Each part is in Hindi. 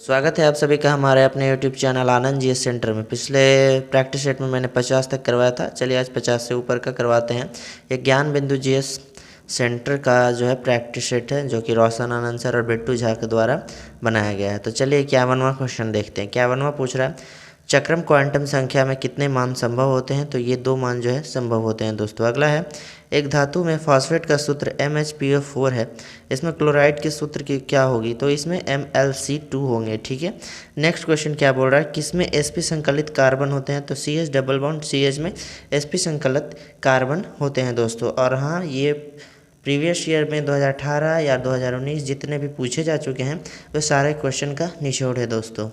स्वागत है आप सभी का हमारे अपने यूट्यूब चैनल आनंद जीएस सेंटर में। पिछले प्रैक्टिस सेट में मैंने 50 तक करवाया था। चलिए आज 50 से ऊपर का करवाते हैं। ये ज्ञान बिंदु जीएस सेंटर का जो है प्रैक्टिस सेट है, जो कि रोशन आनंद सर और बिट्टू झा के द्वारा बनाया गया है। तो चलिए 51वां क्वेश्चन देखते हैं। 51वां पूछ रहा है, चक्रम क्वांटम संख्या में कितने मान संभव होते हैं? तो ये 2 मान जो है संभव होते हैं दोस्तों। अगला है, एक धातु में फॉस्फेट का सूत्र MHPO4 है, इसमें क्लोराइड के सूत्र की क्या होगी? तो इसमें MlC2 होंगे। ठीक है। नेक्स्ट क्वेश्चन क्या बोल रहा है, किसमें sp संकलित कार्बन होते हैं? तो CH डबल बॉन्ड CH में sp संकलित कार्बन होते हैं दोस्तों। और हाँ, ये प्रीवियस ईयर में 2018 या 2019 जितने भी पूछे जा चुके हैं वो सारे क्वेश्चन का निचोड़ है दोस्तों।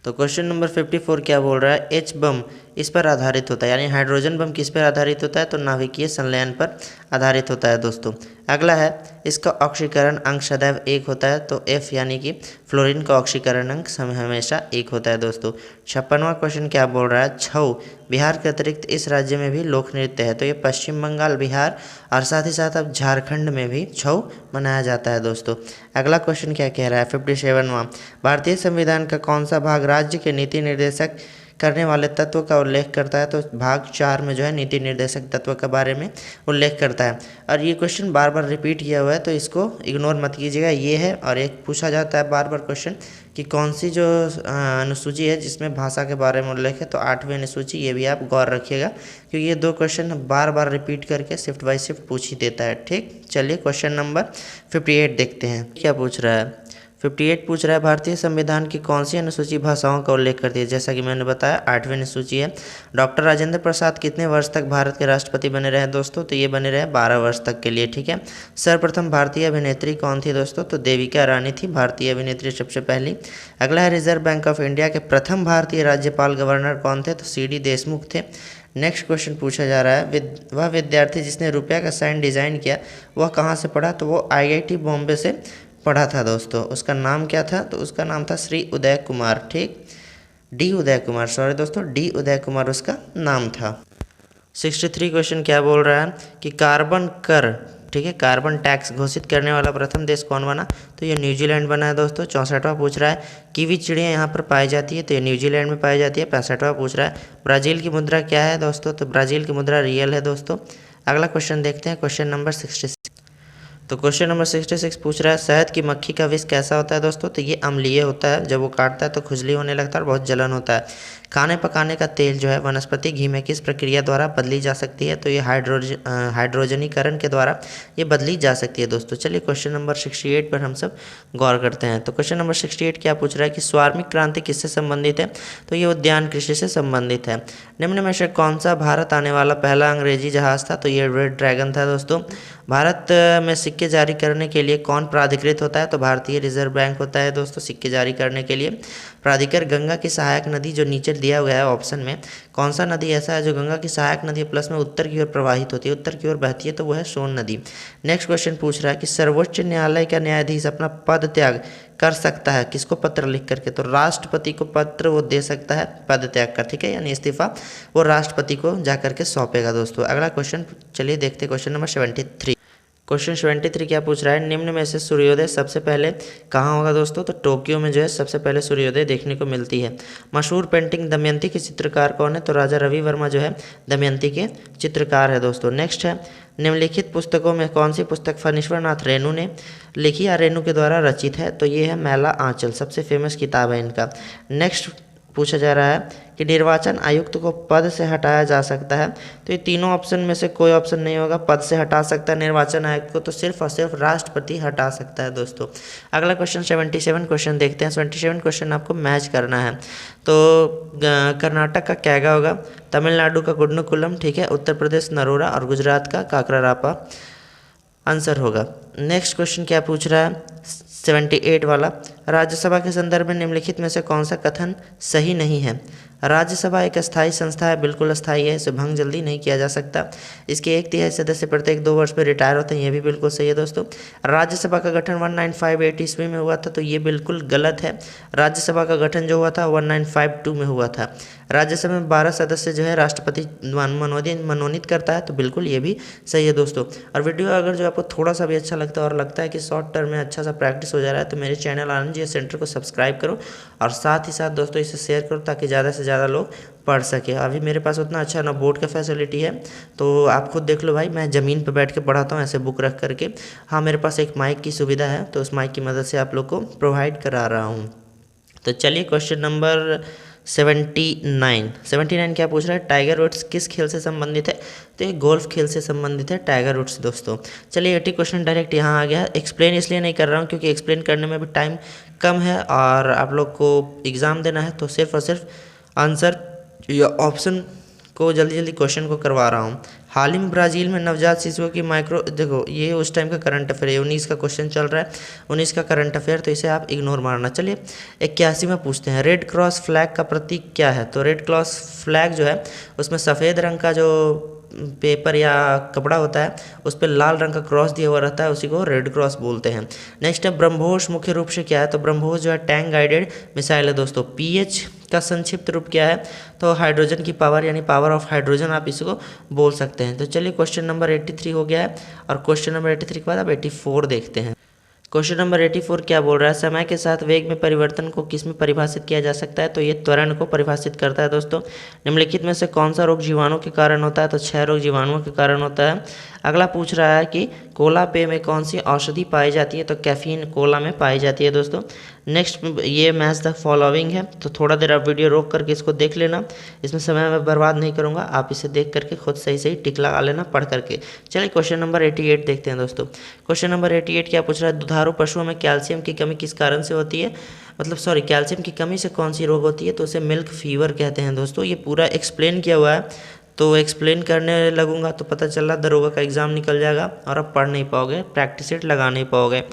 तो क्वेश्चन नंबर 54 क्या बोल रहा है, H बम इस पर आधारित होता है, यानी हाइड्रोजन बम किस पर आधारित होता है? तो नाभिकीय संलयन पर आधारित होता है दोस्तों। अगला है, इसका ऑक्सीकरण अंक सदैव 1 होता है। तो F यानी कि फ्लोरीन का ऑक्सीकरण अंक हमेशा 1 होता है दोस्तों। 56वां क्वेश्चन क्या बोल रहा है, छऊ बिहार के अतिरिक्त इस राज्य में भी लोक नृत्य है। तो ये पश्चिम बंगाल, बिहार और साथ ही साथ अब झारखंड में भी छऊ मनाया जाता है दोस्तों। अगला क्वेश्चन क्या कह रहा है, 57वां, भारतीय संविधान का कौन सा भाग राज्य के नीति निर्देशक करने वाले तत्व का उल्लेख करता है? तो भाग 4 में जो है नीति निर्देशक तत्व के बारे में उल्लेख करता है। और ये क्वेश्चन बार बार रिपीट किया हुआ है, तो इसको इग्नोर मत कीजिएगा। ये है, और एक पूछा जाता है बार बार क्वेश्चन कि कौन सी जो अनुसूची है जिसमें भाषा के बारे में उल्लेख है? तो 8वीं अनुसूची। ये भी आप गौर रखिएगा, क्योंकि ये 2 क्वेश्चन बार बार रिपीट करके शिफ्ट बाय शिफ्ट पूछ ही देता है। ठीक, चलिए क्वेश्चन नंबर 58 देखते हैं। क्या पूछ रहा है, 58 पूछ रहा है, भारतीय संविधान की कौन सी अनुसूची भाषाओं का उल्लेख करती है? जैसा कि मैंने बताया 8वीं अनुसूची है। डॉक्टर राजेंद्र प्रसाद कितने वर्ष तक भारत के राष्ट्रपति बने रहे दोस्तों? तो ये बने रहे 12 वर्ष तक के लिए। ठीक है। सर्वप्रथम भारतीय अभिनेत्री कौन थी दोस्तों? तो देविका रानी थी भारतीय अभिनेत्री सबसे पहली। अगला है, रिजर्व बैंक ऑफ इंडिया के प्रथम भारतीय राज्यपाल गवर्नर कौन थे? तो CD देशमुख थे। नेक्स्ट क्वेश्चन पूछा जा रहा है, वह विद्यार्थी जिसने रुपया का साइन डिजाइन किया वह कहाँ से पढ़ा? तो वो IIT बॉम्बे से पढ़ा था दोस्तों। उसका नाम क्या था? तो उसका नाम था श्री उदय कुमार। ठीक, D उदय कुमार, सॉरी दोस्तों, D उदय कुमार उसका नाम था। 63 क्वेश्चन क्या बोल रहा है कि कार्बन कर, ठीक है, कार्बन टैक्स घोषित करने वाला प्रथम देश कौन बना? तो ये न्यूजीलैंड बना है दोस्तों। 64वां पूछ रहा है, कीवी चिड़िया यहाँ पर पाई जाती है? तो ये न्यूजीलैंड में पाई जाती है। 65वां पूछ रहा है, ब्राज़ील की मुद्रा क्या है दोस्तों? तो ब्राज़ील की मुद्रा रियल है दोस्तों। अगला क्वेश्चन देखते हैं, क्वेश्चन नंबर 66। तो क्वेश्चन नंबर 66 पूछ रहा है, शहद की मक्खी का विष कैसा होता है दोस्तों? तो ये अम्लीय होता है। जब वो काटता है तो खुजली होने लगता है और बहुत जलन होता है। खाने पकाने का तेल जो है वनस्पति घी में किस प्रक्रिया द्वारा बदली जा सकती है? तो ये हाइड्रोजनीकरण के द्वारा ये बदली जा सकती है दोस्तों। चलिए क्वेश्चन नंबर 68 पर हम सब गौर करते हैं। तो क्वेश्चन नंबर 68 क्या पूछ रहा है कि स्वार्मिक क्रांति किससे संबंधित है? तो ये उद्यान कृषि से संबंधित है। निम्न में से कौन सा भारत आने वाला पहला अंग्रेजी जहाज था? तो ये रेड ड्रैगन था दोस्तों। भारत में सिक्के जारी करने के लिए कौन प्राधिकृत होता है? तो भारतीय रिजर्व बैंक होता है दोस्तों सिक्के जारी करने के लिए। प्राधिकर गंगा की सहायक नदी, जो नीचे दिया गया है ऑप्शन में, कौन सा नदी ऐसा है जो गंगा की सहायक नदी प्लस में उत्तर की ओर प्रवाहित होती है, उत्तर की ओर बहती है? तो वो है सोन नदी। नेक्स्ट क्वेश्चन पूछ रहा है कि सर्वोच्च न्यायालय का न्यायाधीश अपना पद त्याग कर सकता है किसको पत्र लिख करके? तो राष्ट्रपति को पत्र वो दे सकता है पद त्याग का। ठीक है, यानी इस्तीफा वो राष्ट्रपति को जा करके सौंपेगा दोस्तों। अगला क्वेश्चन चलिए देखते हैं, क्वेश्चन नंबर 73। क्वेश्चन 73 क्या पूछ रहा है, निम्न में से सूर्योदय सबसे पहले कहाँ होगा दोस्तों? तो टोक्यो में जो है सबसे पहले सूर्योदय देखने को मिलती है। मशहूर पेंटिंग दमयंती के चित्रकार कौन है? तो राजा रवि वर्मा जो है दमयंती के चित्रकार है दोस्तों। नेक्स्ट है, निम्नलिखित पुस्तकों में कौन सी पुस्तक फणीश्वर नाथ रेणु ने लिखी या रेणु के द्वारा रचित है? तो ये है मैला आंचल, सबसे फेमस किताब है इनका। नेक्स्ट पूछा जा रहा है कि निर्वाचन आयुक्त को पद से हटाया जा सकता है? तो ये तीनों ऑप्शन में से कोई ऑप्शन नहीं होगा। पद से हटा सकता है निर्वाचन आयुक्त को तो सिर्फ और सिर्फ राष्ट्रपति हटा सकता है दोस्तों। अगला क्वेश्चन 77 क्वेश्चन देखते हैं। 77 क्वेश्चन आपको मैच करना है। तो कर्नाटक का कैगा होगा, तमिलनाडु का कुन्नुकुलम, ठीक है, उत्तर प्रदेश नरोरा और गुजरात का काकरारापा आंसर होगा। नेक्स्ट क्वेश्चन क्या पूछ रहा है, 78 वाला, राज्यसभा के संदर्भ में निम्नलिखित में से कौन सा कथन सही नहीं है? राज्यसभा एक अस्थायी संस्था है, बिल्कुल अस्थायी है, इसे भंग जल्दी नहीं किया जा सकता। इसके 1/3 सदस्य प्रत्येक 2 वर्ष में रिटायर होते हैं, ये भी बिल्कुल सही है दोस्तों। राज्यसभा का गठन 1958 ईस्वी में हुआ था, तो ये बिल्कुल गलत है। राज्यसभा का गठन जो हुआ था 1952 में हुआ था। राज्यसभा में 12 सदस्य जो है राष्ट्रपति मनोनीत करता है, तो बिल्कुल ये भी सही है दोस्तों। और वीडियो अगर जो आपको थोड़ा सा भी अच्छा लगता है और लगता है कि शॉर्ट टर्म में अच्छा सा प्रैक्टिस हो जा रहा है, तो मेरे चैनल आनंद जीएस सेंटर को सब्सक्राइब करो और साथ ही साथ दोस्तों इसे शेयर करो ताकि ज़्यादा से ज़्यादा लोग पढ़ सके। अभी मेरे पास उतना अच्छा ना बोर्ड का फैसिलिटी है, तो आप खुद देख लो भाई, मैं ज़मीन पर बैठ के पढ़ाता हूँ ऐसे बुक रख करके। हाँ, मेरे पास एक माइक की सुविधा है, तो उस माइक की मदद से आप लोग को प्रोवाइड करा रहा हूँ। तो चलिए क्वेश्चन नंबर 79 क्या पूछ रहा है, टाइगर वुड्स किस खेल से संबंधित है? तो ये गोल्फ खेल से संबंधित है टाइगर वुड्स दोस्तों। चलिए 80 क्वेश्चन डायरेक्ट यहाँ आ गया। एक्सप्लेन इसलिए नहीं कर रहा हूँ क्योंकि एक्सप्लेन करने में भी टाइम कम है और आप लोग को एग्ज़ाम देना है, तो सिर्फ और सिर्फ आंसर या ऑप्शन को जल्दी जल्दी क्वेश्चन को करवा रहा हूँ। हाल ही में ब्राज़ील में नवजात शिशुओं की माइक्रो, देखो ये उस टाइम का करंट अफेयर है, 19 का क्वेश्चन चल रहा है, 19 का करंट अफेयर, तो इसे आप इग्नोर मारना। चलिए 81 में पूछते हैं, रेड क्रॉस फ्लैग का प्रतीक क्या है? तो रेड क्रॉस फ्लैग जो है उसमें सफ़ेद रंग का जो पेपर या कपड़ा होता है उस पर लाल रंग का क्रॉस दिया हुआ रहता है, उसी को रेड क्रॉस बोलते हैं। नेक्स्ट है ब्रह्मोस मुख्य रूप से क्या है? तो ब्रह्मोस जो है टैंक गाइडेड मिसाइल है दोस्तों। पीएच का संक्षिप्त रूप क्या है? तो हाइड्रोजन की पावर यानी पावर ऑफ हाइड्रोजन आप इसको बोल सकते हैं। तो चलिए क्वेश्चन नंबर 83 हो गया है और क्वेश्चन नंबर 83 के बाद अब 84 देखते हैं। क्वेश्चन नंबर 84 क्या बोल रहा है, समय के साथ वेग में परिवर्तन को किस में परिभाषित किया जा सकता है? तो ये त्वरण को परिभाषित करता है दोस्तों। निम्नलिखित में से कौन सा रोग जीवाणु के कारण होता है? तो क्षय रोग जीवाणुओं के कारण होता है। अगला पूछ रहा है कि कोला पेय में कौन सी औषधि पाई जाती है? तो कैफीन कोला में पाई जाती है दोस्तों। नेक्स्ट ये मैच द फॉलोइंग है, तो थोड़ा देर आप वीडियो रोक करके इसको देख लेना, इसमें समय मैं बर्बाद नहीं करूंगा, आप इसे देख करके खुद सही सही टिक लगा लेना पढ़ करके। चलिए क्वेश्चन नंबर 88 देखते हैं दोस्तों। क्वेश्चन नंबर 88 क्या पूछ रहा है, दुधारू पशुओं में कैल्शियम की कमी किस कारण से होती है? कैल्शियम की कमी से कौन सी रोग होती है? तो उसे मिल्क फीवर कहते हैं दोस्तों। ये पूरा एक्सप्लेन किया हुआ है, तो एक्सप्लेन करने लगूंगा तो पता चला दरोगा का एग्जाम निकल जाएगा और आप पढ़ नहीं पाओगे, प्रैक्टिस सेट लगा नहीं पाओगे।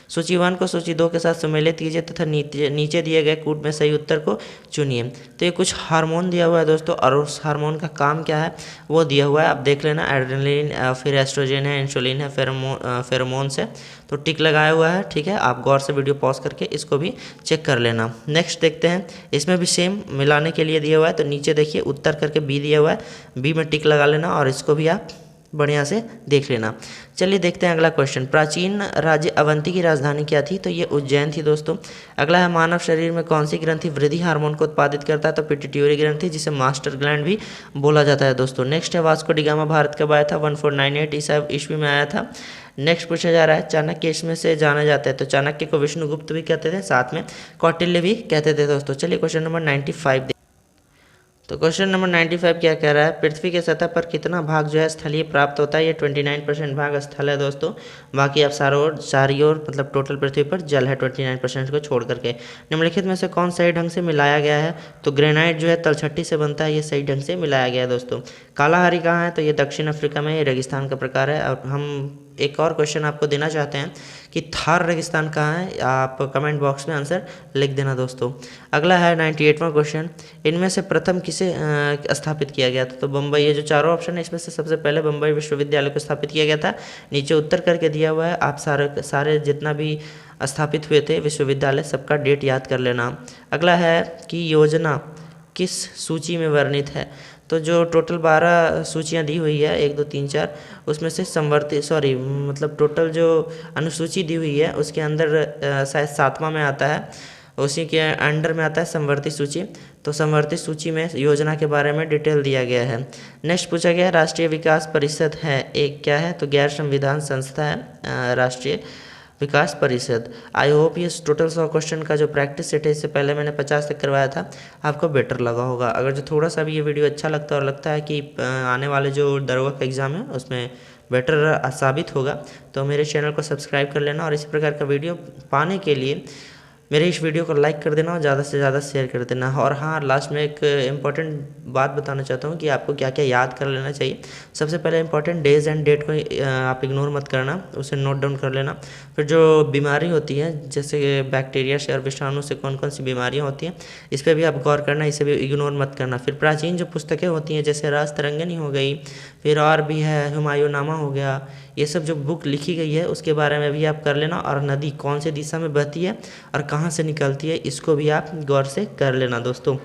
सूची 1 को सूची 2 के साथ सम्मिलित कीजिए तथा नीचे दिए गए कूट में सही उत्तर को चुनिए। तो ये कुछ हार्मोन दिया हुआ है दोस्तों और उस हार्मोन का काम क्या है वो दिया हुआ है, आप देख लेना। एड्रेनलिन, फिर एस्ट्रोजन है, इंसुलिन है, फेरोमोन्स है, तो टिक लगाया हुआ है, ठीक है। आप गौर से वीडियो पॉज करके इसको भी चेक कर लेना। नेक्स्ट देखते हैं, इसमें भी सेम मिलाने के लिए दिया हुआ है, तो नीचे देखिए उत्तर करके बी दिया हुआ है, बी में टिक लगा लेना और इसको भी आप बढ़िया से देख लेना। चलिए देखते हैं अगला क्वेश्चन। प्राचीन राज्य अवंती की राजधानी क्या थी? तो ये उज्जैन थी दोस्तों। अगला है, मानव शरीर में कौन सी ग्रंथि वृद्धि हार्मोन को उत्पादित करता है? तो पिट्यूटरी ग्रंथि, जिसे मास्टर ग्लैंड भी बोला जाता है दोस्तों। नेक्स्ट है, वास्को डी गामा भारत कब आया था? 1498 ईस्वी में आया था। नेक्स्ट पूछा जा रहा है, चाणक्य इसमें से जाना जाता है? तो चाणक्य को विष्णुगुप्त भी कहते थे, साथ में कौटिल्य भी कहते थे दोस्तों। चलिए क्वेश्चन नंबर 95। तो क्वेश्चन नंबर 95 क्या कह रहा है, पृथ्वी के सतह पर कितना भाग जो है स्थलीय प्राप्त होता है? ये 29% भाग स्थल है दोस्तों, बाकी आप सारी ओर मतलब टोटल पृथ्वी पर जल है 29% को छोड़ करके। निम्नलिखित में से कौन सही ढंग से मिलाया गया है? तो ग्रेनाइट जो है तलछट्टी से बनता है, ये सही ढंग से मिलाया गया है दोस्तों। कालाहारी कहाँ है? तो ये दक्षिण अफ्रीका में, ये रेगिस्तान का प्रकार है। और हम एक और क्वेश्चन आपको देना चाहते हैं कि थार रेगिस्तान कहाँ है? आप कमेंट बॉक्स में आंसर लिख देना दोस्तों। अगला है 98वां क्वेश्चन, इनमें से प्रथम किसे स्थापित किया गया था? तो बम्बई, ये जो चारों ऑप्शन है इसमें से सबसे पहले बम्बई विश्वविद्यालय को स्थापित किया गया था। नीचे उत्तर करके दिया हुआ है, आप सारे जितना भी स्थापित हुए थे विश्वविद्यालय सबका डेट याद कर लेना। अगला है कि योजना किस सूची में वर्णित है? तो जो टोटल 12 सूचियाँ दी हुई है 1 2 3 4, उसमें से टोटल जो अनुसूची दी हुई है उसके अंदर शायद 7वां में आता है, उसी के अंडर में आता है संवर्ती सूची। तो संवर्ती सूची में योजना के बारे में डिटेल दिया गया है। नेक्स्ट पूछा गया है, राष्ट्रीय विकास परिषद है एक क्या है? तो गैर संविधान संस्था है राष्ट्रीय विकास परिषद। आई होप ये टोटल 100 क्वेश्चन का जो प्रैक्टिस सेट है, इससे पहले मैंने 50 तक करवाया था, आपको बेटर लगा होगा। अगर जो थोड़ा सा भी ये वीडियो अच्छा लगता है और लगता है कि आने वाले जो दरोगा का एग्ज़ाम है उसमें बेटर साबित होगा, तो मेरे चैनल को सब्सक्राइब कर लेना और इसी प्रकार का वीडियो पाने के लिए मेरे इस वीडियो को लाइक कर देना और ज़्यादा से ज़्यादा शेयर कर देना। और हाँ, लास्ट में एक इम्पॉर्टेंट बात बताना चाहता हूँ कि आपको क्या क्या याद कर लेना चाहिए। सबसे पहले इम्पॉर्टेंट डेज एंड डेट को आप इग्नोर मत करना, उसे नोट डाउन कर लेना। फिर जो बीमारी होती है जैसे बैक्टीरिया से और विषाणु से कौन कौन सी बीमारियाँ होती हैं, इस पर भी आप गौर करना, इसे भी इग्नोर मत करना। फिर प्राचीन जो पुस्तकें होती हैं जैसे राज तरंगिणी हो गई, फिर और भी है हुमायूंनामा हो गया, ये सब जो बुक लिखी गई है उसके बारे में भी आप कर लेना। और नदी कौन से दिशा में बहती है और कहाँ से निकलती है, इसको भी आप गौर से कर लेना दोस्तों।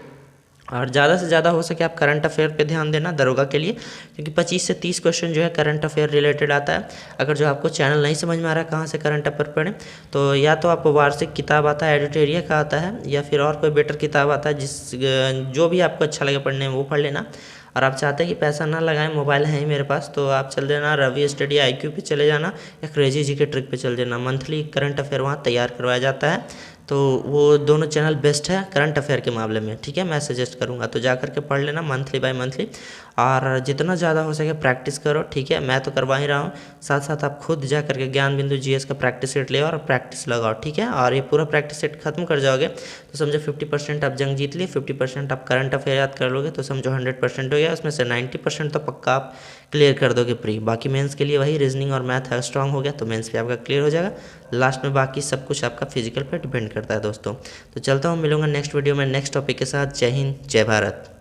और ज़्यादा से ज़्यादा हो सके आप करंट अफेयर पे ध्यान देना दरोगा के लिए, क्योंकि 25 से 30 क्वेश्चन जो है करंट अफेयर रिलेटेड आता है। अगर जो आपको चैनल नहीं समझ में आ रहा है कहाँ से करंट अफेयर पढ़ें, तो या तो आपको वार्षिक किताब आता है, एडिटोरिया का आता है, या फिर और कोई बेटर किताब आता है जो भी आपको अच्छा लगे पढ़ने में वो पढ़ लेना। और आप चाहते हैं कि पैसा ना लगाएं, मोबाइल है ही मेरे पास, तो आप चल देना रवि स्टडी IQ पे चले जाना या क्रेजी जी के ट्रिक पे चल देना। मंथली करंट अफेयर वहाँ तैयार करवाया जाता है, तो वो दोनों चैनल बेस्ट है करंट अफेयर के मामले में, ठीक है। मैं सजेस्ट करूँगा तो जा करके पढ़ लेना मंथली बाय मंथली, और जितना ज़्यादा हो सके प्रैक्टिस करो, ठीक है। मैं तो करवा ही रहा हूँ, साथ साथ आप खुद जा करके ज्ञान बिंदु GS का प्रैक्टिस सेट ले और प्रैक्टिस लगाओ, ठीक है। और ये पूरा प्रैक्टिस सेट खत्म कर जाओगे तो समझो 50% आप जंग जीत लिए, 50% आप करंट अफेयर याद कर लोगे, तो समझो 100% हो गया। उसमें से 90% तो पक्का आप क्लियर कर दोगे प्री। बाकी मेंस के लिए वही रीजनिंग और मैथ है स्ट्रांग हो गया तो मेंस पे आपका क्लियर हो जाएगा। लास्ट में बाकी सब कुछ आपका फिजिकल पे डिपेंड करता है दोस्तों। तो चलता हूँ, मिलूंगा नेक्स्ट वीडियो में नेक्स्ट टॉपिक के साथ। जय हिंद, जय भारत।